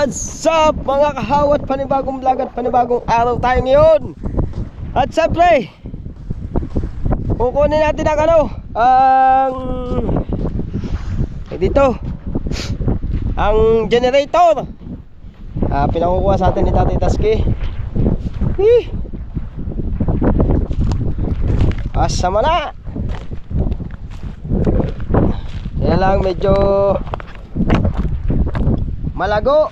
what's up mga kahawat, panibagong vlog at panibagong araw tayo ngayon. At syempre, kukunin natin ang dito, ang generator. Pinakukuha sa atin ni Tatay Tasky. Asama na. Kaya lang medyo malago.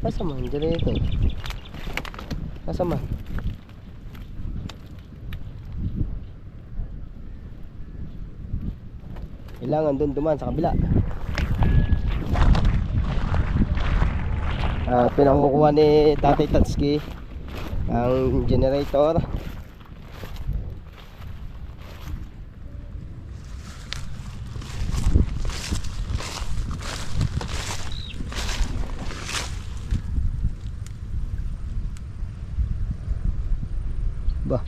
Asama ang generator. Asama. Kailangan doon duman sa kabila. Pinakukuha ni Tatay Tasky ang generator. Bah.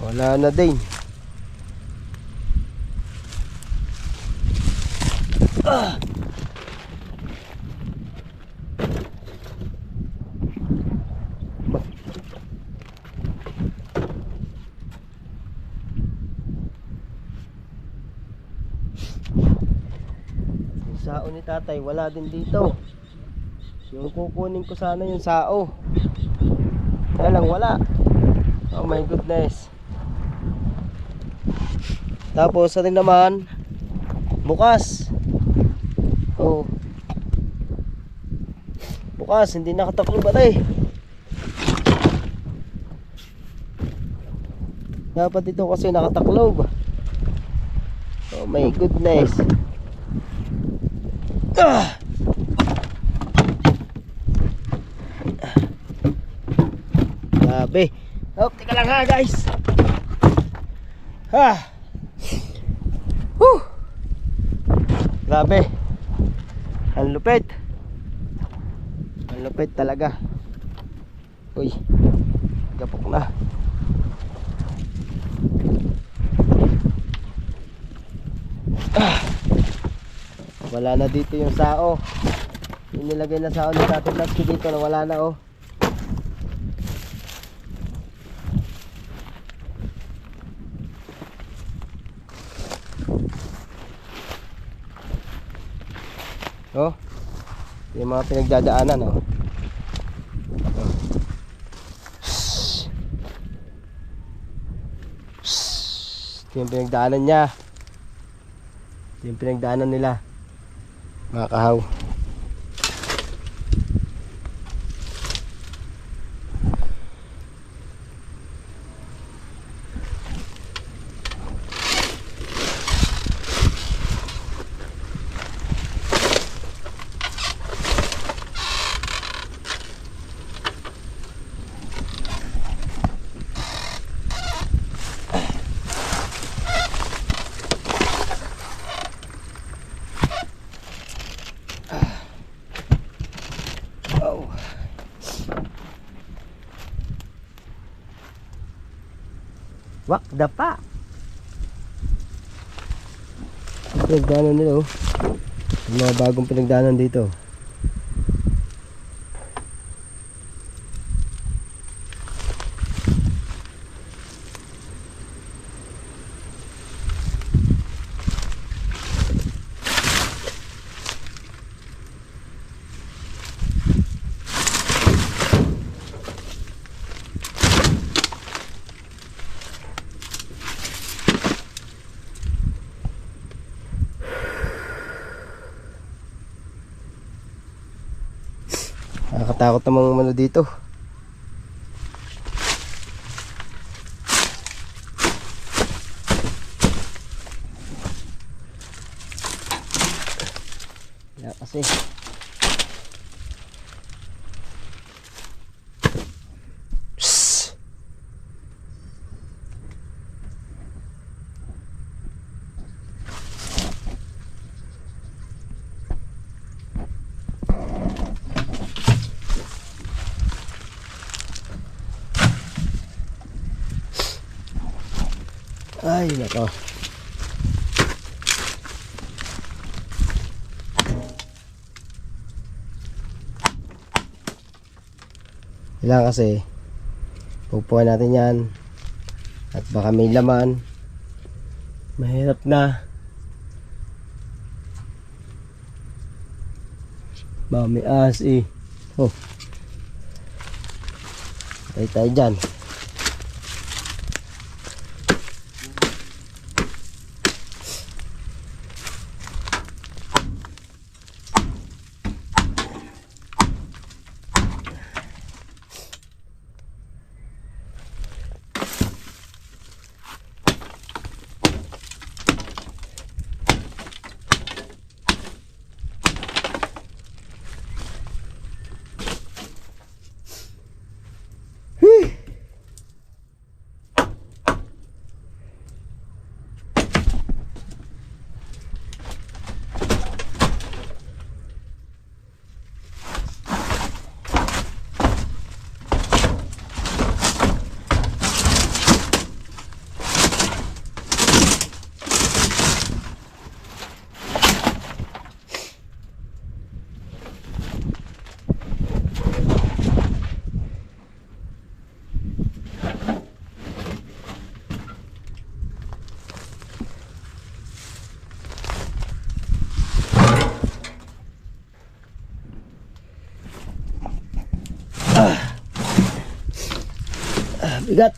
Wala na din. Yung sao ni Tatay wala din dito. Yung kukunin ko sana yung sao, kaya lang wala. Oh my goodness. Tapos sa rin naman bukas. Oh, bukas hindi nakataklob ba dapat ito kasi nakataklob. Oh my goodness. Grabe. Oh, tika lang ha guys. Grabe. Ang lupit. Ang lupit talaga. Uy, gapok na. Wala na dito yung sao. Yung nilagay na sao ni Tatay Tasky dito na wala na oh. Oh, yung mga pinagdadaanan oh. Ito yung pinagdaanan niya. Ito yung pinagdaanan nila, mga kahaw. Wak dapa. Pinagdaanan nila oh. Yung mga bagong pinagdaanan dito. Nakakatakot namang umano dito. Kaya kasi Ay, nako. Kailangan kasi pupuan natin yan at baka may laman. Mahirap na. Baka may ahas eh. Oh. Tayo dyan. Bigat.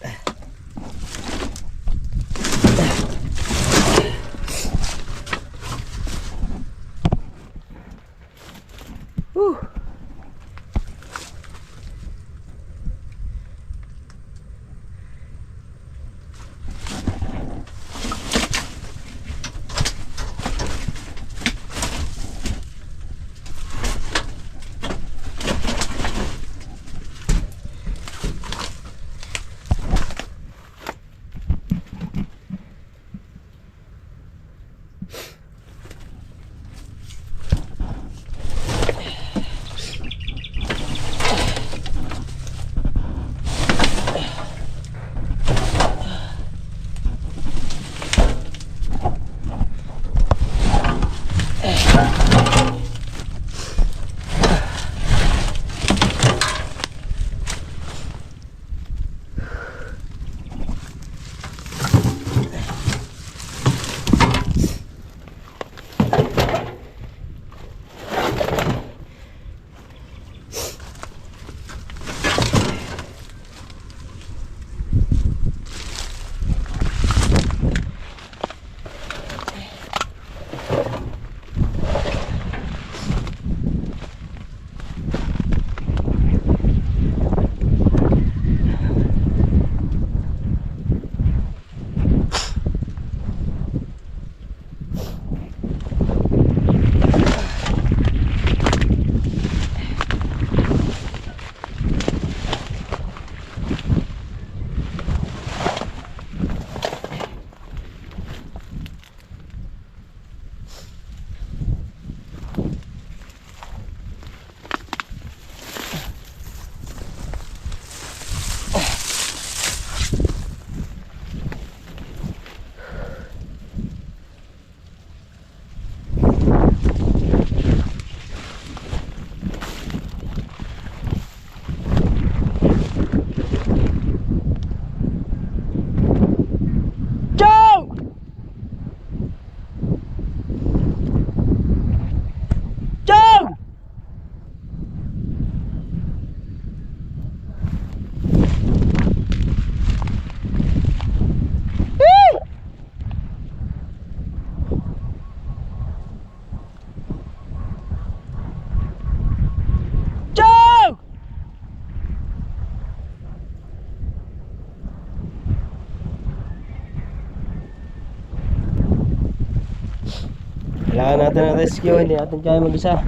Kailangan natin ng rescue, hindi natin kaya mag-isa.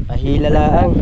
Pahila lang.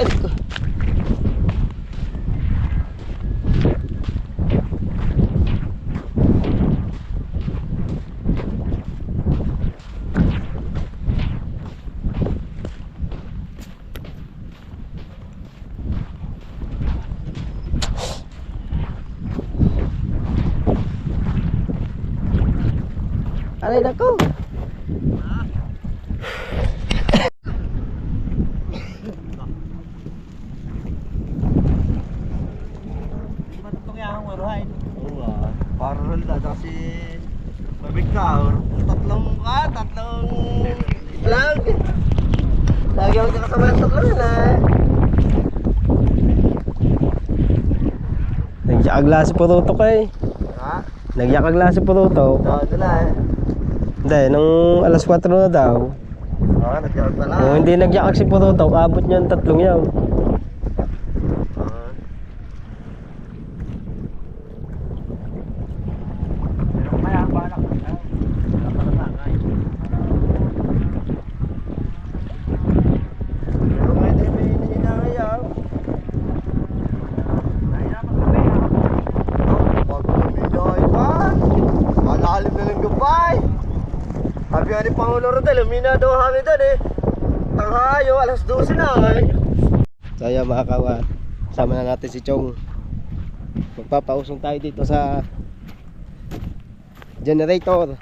Aray ko. Aray nako. Parang dada kasi mabigkaw. Tatlong Vlog. Lagi ako kasama ng tatlong na. Nagyakagla si Puruto ko eh. Ha? Nagyakagla si Puruto. Dada na eh. Hindi, nung alas 4 na daw. Nagyakag pala. Kung hindi nagyakag si Puruto, abot niya ang tatlong yaw. Sabi nga ni Pangulo Rodel, umina daw kami doon eh. Tanghayo, alas 12 na eh. So ayan mga kawat, kasama na natin si Chong. Magpapausong tayo dito sa generator.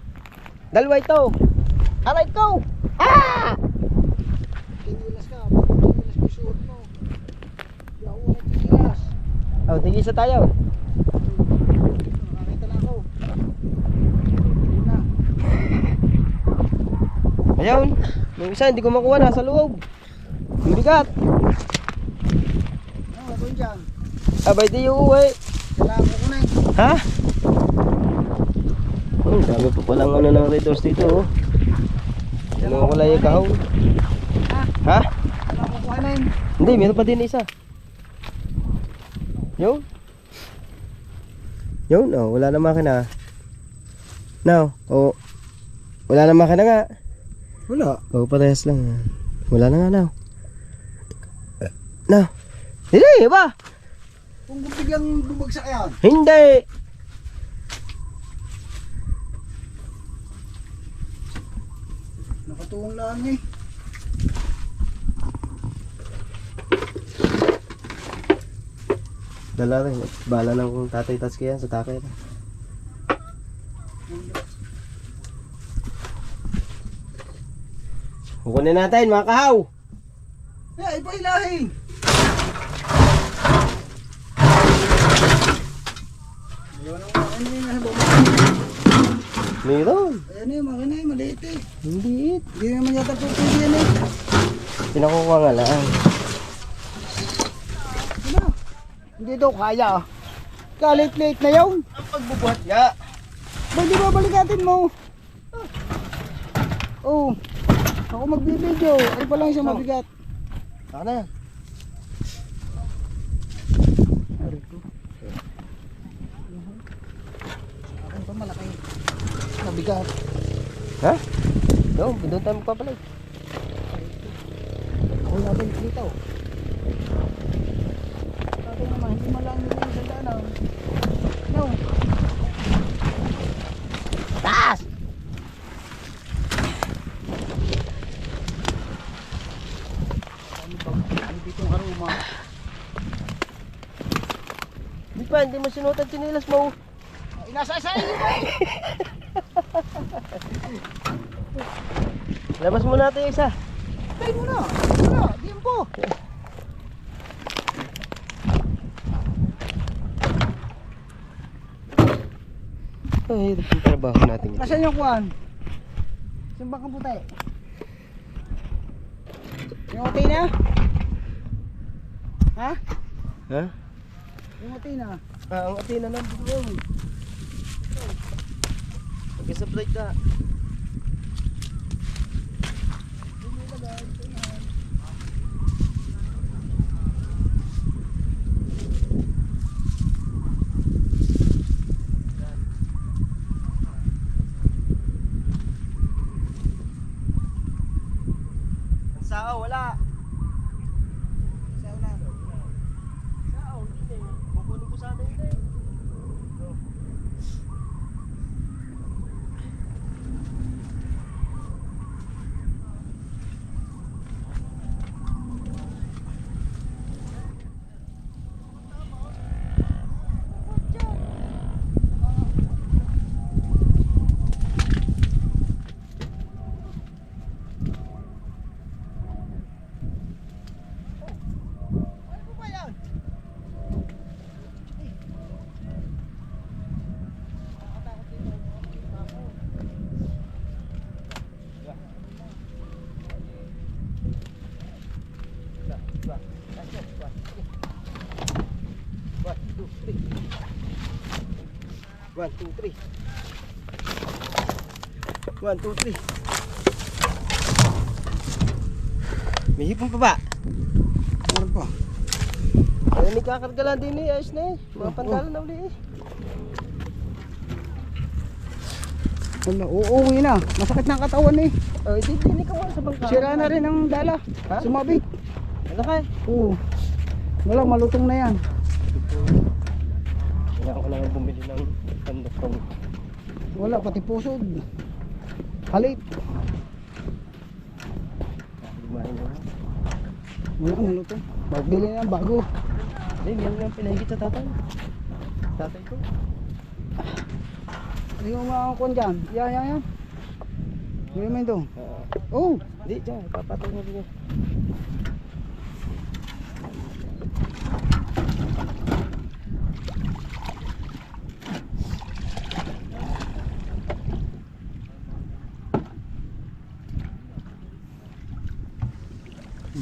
Dalawa ito. Aray ko. Ah! Tingilas ka, tingilas mo suot mo. Yaw mo na tingilas. Oh, tigisa tayo. Nakakita na ako. Ayun, yung isa hindi ko makuha, nasa loob. Ang bigat. Ano gagawin dyan? Abay di yung uwi. Kailangan ko na eh. Ha? Oh, dami pa palang ano ng Red Horse dito oh. Ano ko lang yung kahon. Ha? Kailangan ko kuhanin. Hindi, meron pa din isa. Yun. Yun, oh, wala na makina. Now, oh, wala na makina nga. Wala. Oh, parehas lang. Wala na nga now. Now. Hindi ba? Kung biglang bumagsak yan. Hindi. Nakatuong lang eh. Dala rin. Bala ng kung tatay tas kaya sa takay. Kukunin natin mga kahaw. Iba ilahin. Ayun ang makina yun nasa baba. Meron. Ayan yung makina yun, maliit eh. Hindi. Hindi naman yata pupili yan eh. Pinakukuha nga lang. Ano? Hindi daw kaya ah. Kalit-late na yun. Ang pagbubuhat nga. Ba't di ba balikatin mo? Oh. Ako magbibideo. Ay pa lang isang mabigat. Saka na yan. Akin pa malaki. Mabigat. Ha? Doon tayo magpapalay. Ako natin dito. Sabi naman, hindi malang nila yung sandaan. No. Taas! Ano dito ang aroma? Di pa, hindi mo sinutan sinilas mo. Inasa-isa yun! Labas mo natin yung isa. Tayo mo na! Wala! Diyan po! Ay, hirap yung trabaho natin. Nasaan yung kuhan? Simbang kang puti. Yung uti na? Ha? Ha? Yung uti na? Ang atin na nandun yun. Mag-subscribe ka. Ang sao, wala. Sao sana yun eh. One, two, three. 1, 2, 3. May hipon pa ba? Meron pa. Ay, may kakarga lang din eh. Ayos na eh. Mga pantalan na uli eh. Wala, uuwi na. Masakit na ang katawan eh. Oh, hindi ka muna sa bangka. Sira na rin ang dala. Ha? Sumabit. Ano ka eh? Oo. Wala, malutong na yan. Kailangan ko lang bumili ng pandoktong. Wala, pati pusod. Halit. Lumahin na lang. Wala, malutong. Magbili na yan, bago. Hindi, meron yung pinahigit sa tatay. Tatay ko. Ano yung mga kuwan dyan? Yan. Hindi mo ito. Oh, Hindi, dyan. Papatong mo rin yun.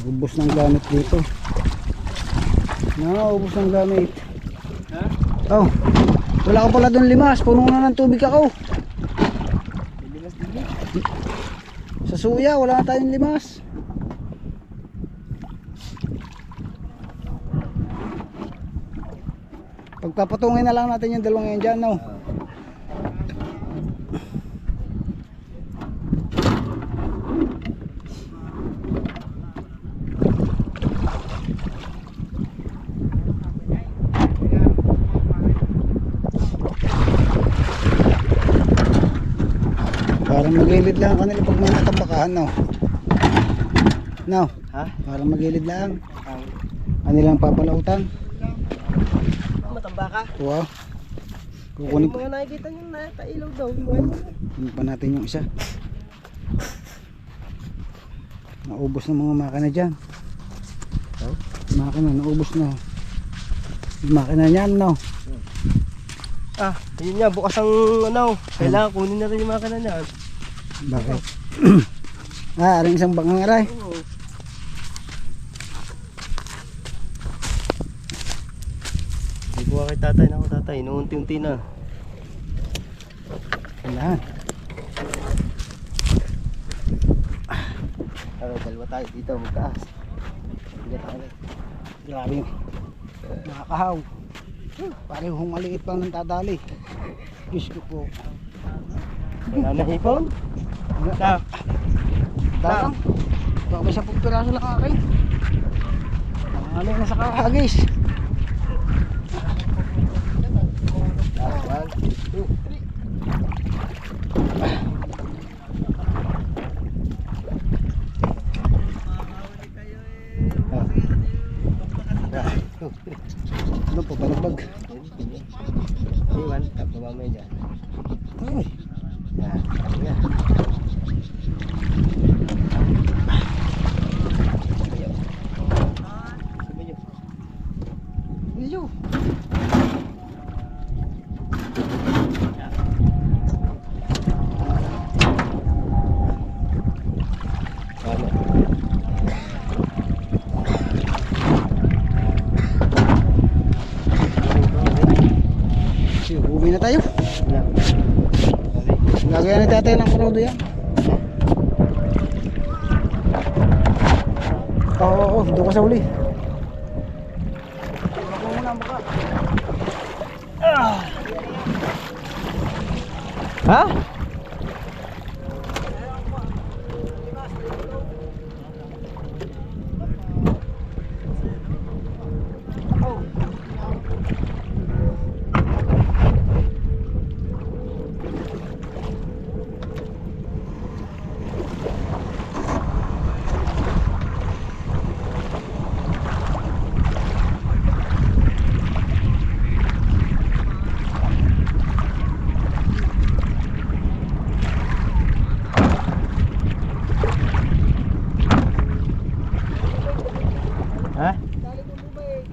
ubos ng gamit dito. Ubos ng gamit. Ha? Oh, wala ka pala doon limas. Puno na ng tubig ako. Limas din. Sa suya, wala na tayong limas. Pagpapatungin na lang natin yung dalawang yan dyan, no? Parang magilid lang kanila pag may natabakahan, no? No? Ha? Parang magilid lang. Ang Kanilang papalautan. matamba ka? Wow. Yung Kukunin mga nakikita nyo na kailaw daw. Yung mga kunin pa natin yung isa. Naubos ng mga makina dyan. Oh? Makina, naubos na. Yung makina niyan, no? Ah, yun nga, bukas ang ano. Kailangan kunin na rin yung makina niya. Bakit? Aring isang bakang aray. Oo. Hindi buka kay tatay na ako tatay. Inuunti-unti na. Kailangan. Pero dalawa tayo dito magtaas. Hindi tayo. Grabe yun. Nakakahaw. Parehong maliit pa ng tadali. Diyos ko po. Wala na hipon? Na. Dalang. Baka may 10 piraso lang akin. Ano na sa kahagis. One, two, three. Ano po, balagbag. Iwan, tapos mamaya dyan. Ay, Yan, yan. medyo. Uwi na tayo. Gagawin na tatay ng kunodo yan. Oo, doon ka sa uli. Ako muna ang baka. Ha? Ha? Dali mo tubig.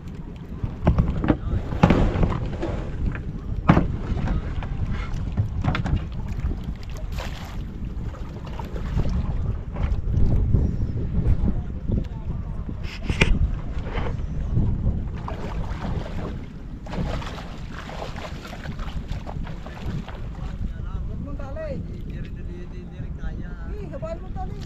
Huwag mong tali. Habaan mo tali.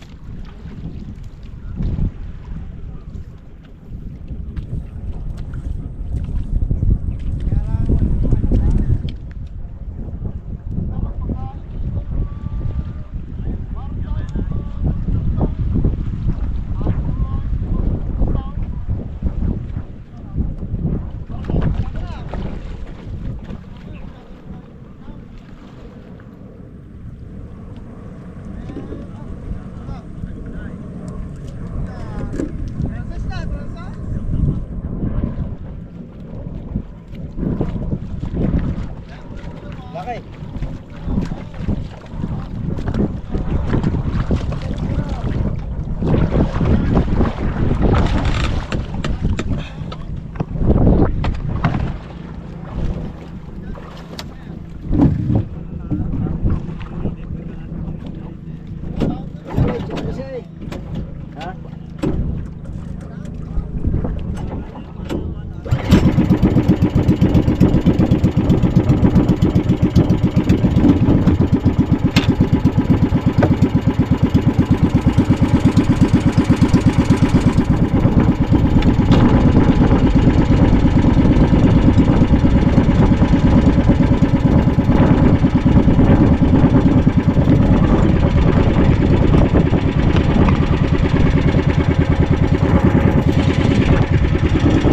Laki. Ha?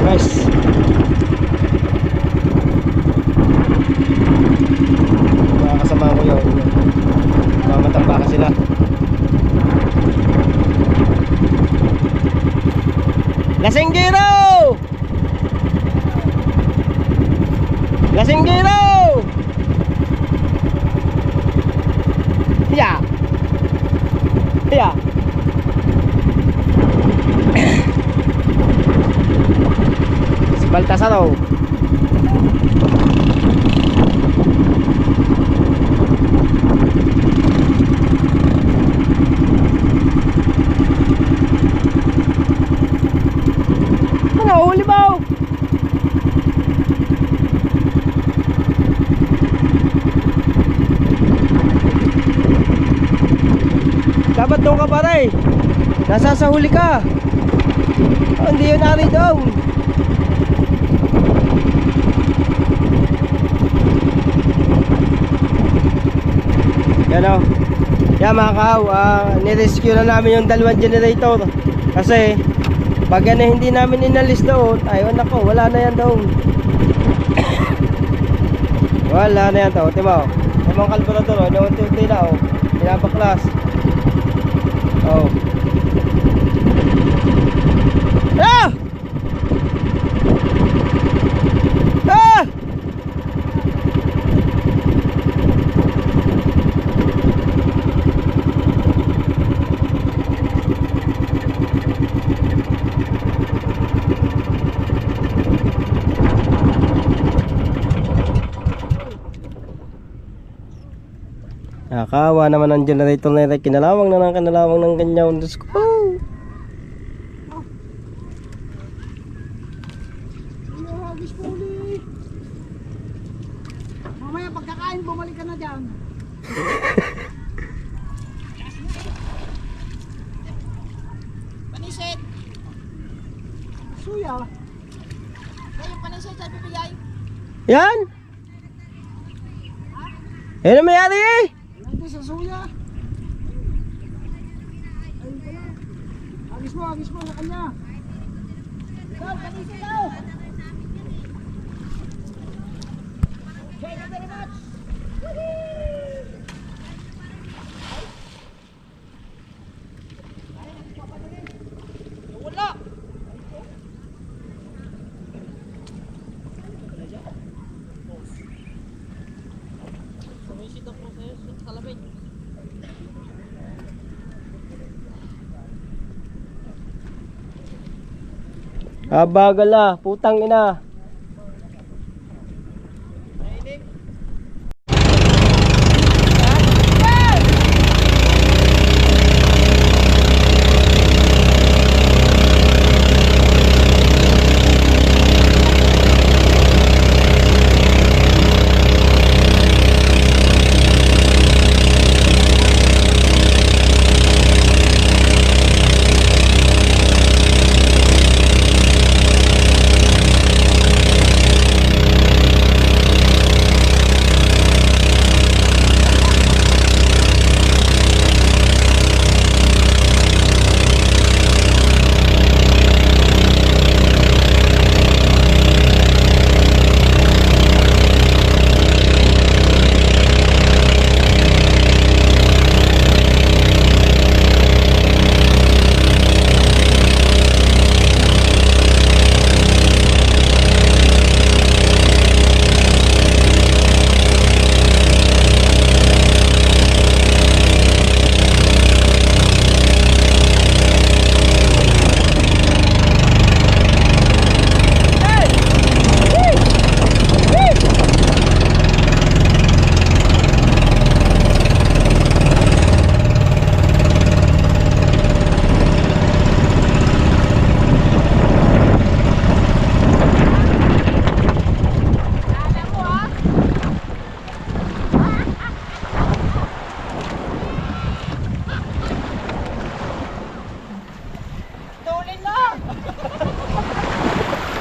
Guys. Mga kasama ko yun. Mamatambakan sila. Lasinggero! Lasinggero! Hiya! Hiya! Si Baltasar daw. Ano, huli ba? Dapat doon ka pare. Nasasahuli ka. Oh, hindi yun ari doon. Yan o. Yan mga kahaw, nirescue na namin yung dalawang generator. Kasi pag yan hindi namin inalis doon, ayun ako, wala na yan doon. Wala na yan to. Tima o, yung mga kalburador o, naunti-unti na o, pinapaklas. Oh. Ah! Ah! Nakakawa naman ang generator na rin. Kinalawang na ng kanalawang ng ganyan. Diyos ko. Hagis po ulit. Mamaya pagkakain, bumalik ka na dyan. Panisit! Suya! Kaya panisit sa bibigay. Yan! Yan ang mayari eh! Nandun sa suya. Ayun pala. Hagis mo sa kanya. Ikaw, panisit daw! Thank you very much! Wala! Sumisit ako sa lamig. Bagal ah, putang ina.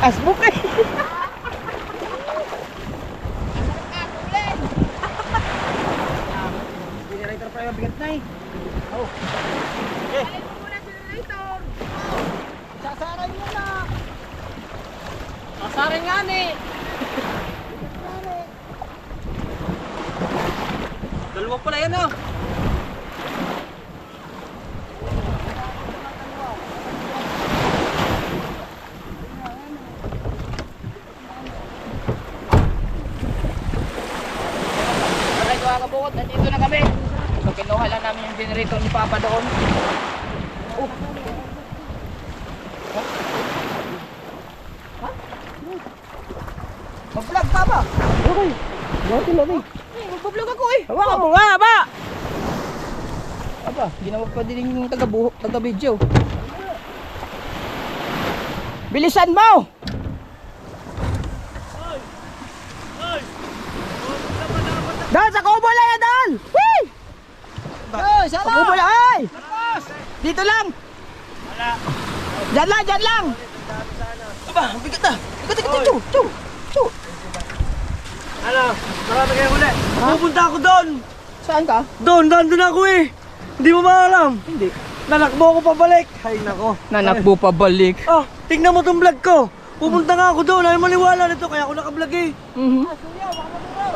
Asbuk eh. Generator pa yung bigat na eh. Oh. Alin mo muna generator. Sasaray mo na. Masarin nga ni. Dalawa pala yan oh. Alay ko kakabukot. Nandito na kami. So kinuha lang namin yung generator ni Papa doon. Oh. Mag-vlog ka ba? Okay. Bakit natin? Magbablog ako eh. Hawakan mo nga ba? Aba, ginawag pa din yung taga-video. Bilisan mo! Dahil sa kubo lang yan, dahil! Whee! Hey, sana! Sa kubo lang, ay! Dito lang! Diyan lang, diyan lang! Aba, ang bigat na. Bigat. Chu! Ano? Marami kayo huli. Pupunta ako doon. Saan ka? Doon ako eh. Hindi mo ba alam? Hindi. Nanakbo ako pabalik. Ay nako. Nanakbo pa balik. Oh, tingnan mo tong vlog ko. Pupunta nga ako doon. Ayaw maniwala nito kaya ako nakablog eh.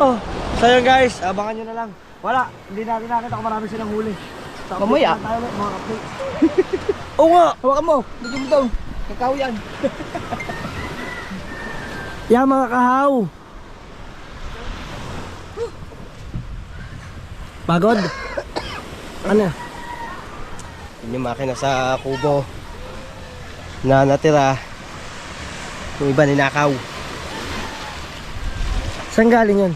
Oh, sayang guys. Abangan nyo na lang. Wala. Hindi natin nakita kung marami silang huli. So, Mamaya. update na tayo ulit, mga kapatid. Oo nga. Hawakan mo. Dito mo doon. Kakao yan. Yan mga kahaw. Pagod. Ano? Yun yung makina sa kubo na natira. Yung iba ninakaw. Saan galing yan?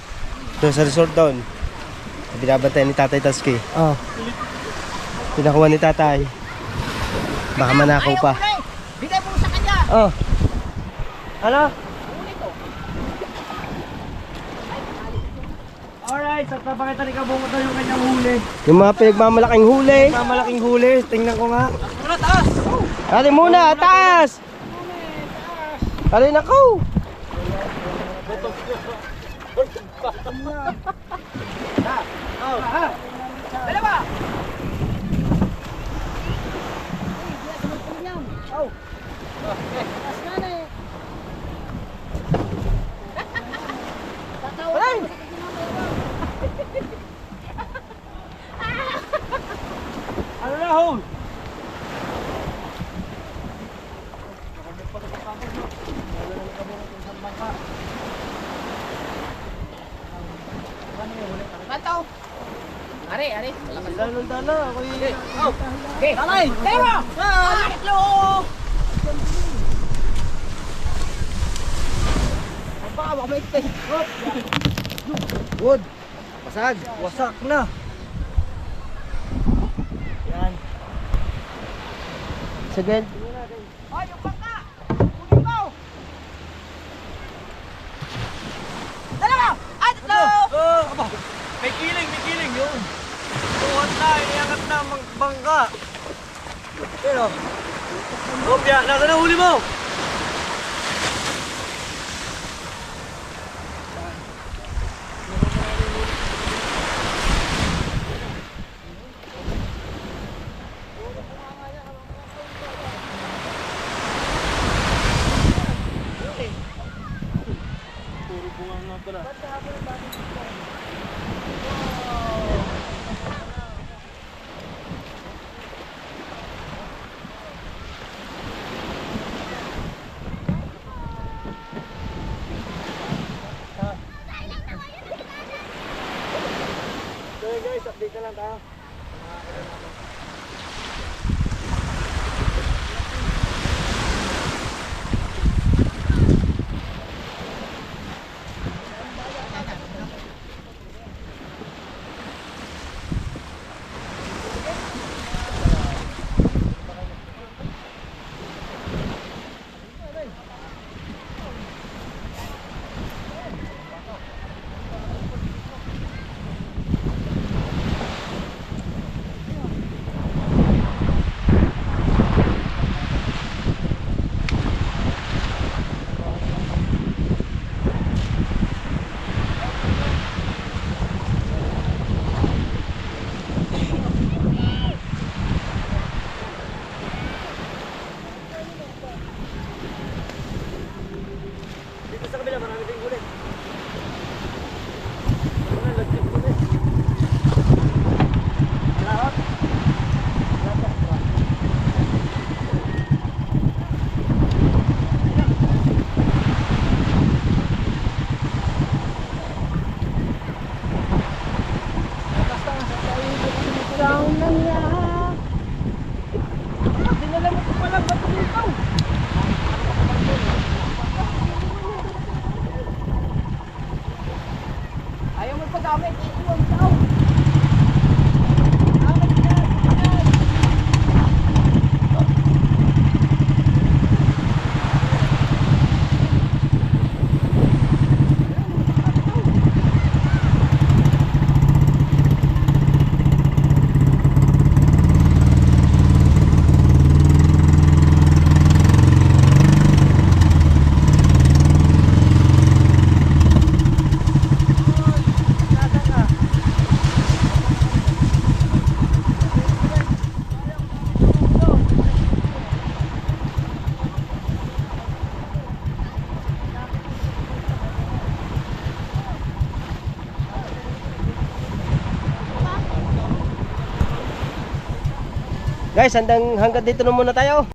Doon sa resort doon. Binabantay ni Tatay Taski. Oh. Pinakuha ni Tatay. Baka manakaw pa. Bigay mo sa kanya. Oh. Ano? Alright, sa papakita ni Kabungo daw yung kanyang huli. Yung mga pinagmamalaking huli. Malaking huli, tingnan ko nga. Muna taas. Dali muna, taas! Dali na ko! Dalawa. Ano na, hole? Kanto. Are. Dala, ako yung... Okay. Talay. Dalawa. Hello. baka maigpay. Wood. Basag. Wasak na. Yan. Sagad. Ay, yung bangka! Kunin mo! Dalawa! Ay, tatlo! Aba, may kiling yun. Tuhat na, iniangat na ang bangka. Pero, Kopya, nasa na huli mo? So guys, update na lang tayo. Dito sa kabila, marami tayong huli. Wala, lagyan huli. Lahat. Dinala mo ko pala, ba't dito? Ayaw mo paggamit, iiwan daw. Guys, hanggang dito na muna tayo.